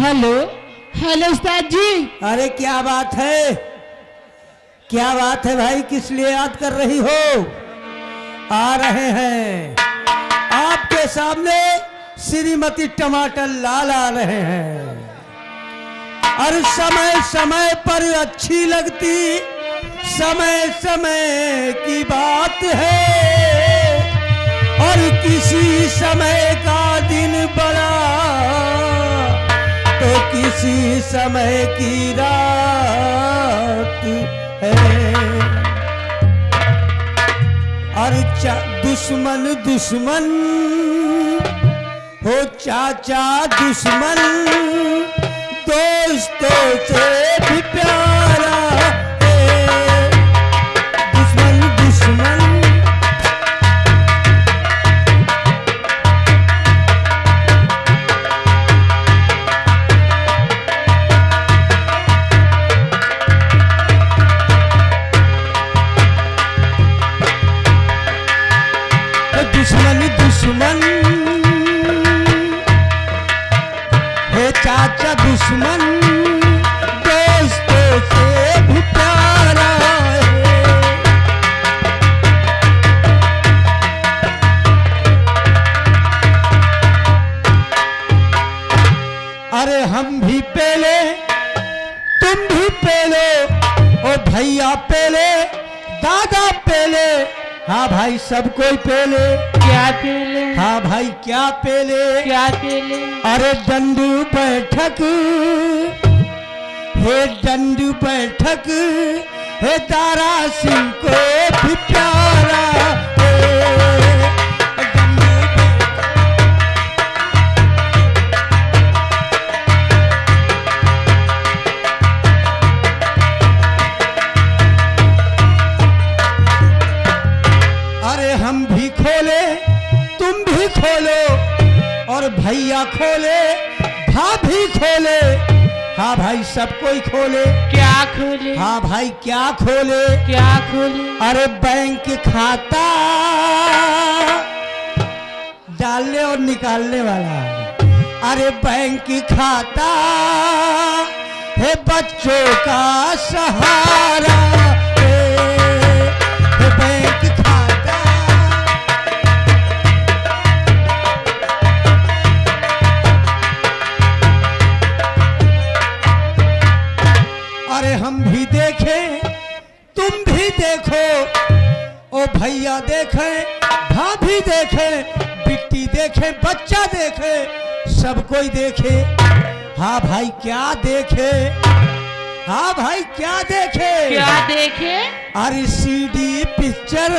Hello hello उस्ताद जी। अरे क्या बात है, क्या बात है भाई, किस लिए याद कर रही हो? आ रहे हैं आपके सामने श्रीमती टमाटर लाल आ रहे हैं। और समय समय पर अच्छी लगती समय समय की बात है, और किसी समय का दिन बड़ा तो किसी समय की रात है। और दुश्मन दुश्मन हो चाचा दुश्मन, दोस्तों से भी प्यारा है। दुश्मन दुश्मन दुश्मन दुश्मन है चाचा दुश्मन, दोस्तों से भी प्यारा है। अरे हम भी पेले तुम भी पेले, ओ भैया पेले दादा पेले, हाँ भाई सब कोई पेले। क्या पेले? हाँ भाई क्या पेले? क्या पेले? अरे डंडू बैठक हे डंडू बैठक हे दारा सिंह को भी प्यारा है। डंडू अरे हम भी खोले तुम भी खोलो, और भैया खोले भाभी खोले, हाँ भाई सब कोई खोले। क्या खोले? हाँ भाई क्या खोले? क्या खोले? अरे बैंक खाता डालने और निकालने वाला, अरे बैंक खाता है बच्चों का सहारा है बैंक खाता। अरे हम भी देखे तुम भी देखो, ओ भैया देखे भाभी देखे, बिट्टी देखे बच्चा देखे, सब कोई देखे। हाँ भाई क्या देखे? हाँ भाई क्या देखे? क्या देखे? अरे सीडी पिक्चर,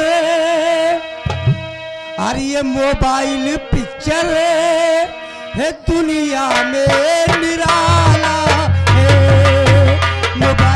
अरे ये मोबाइल पिक्चर है दुनिया में निराला है। मोबाइल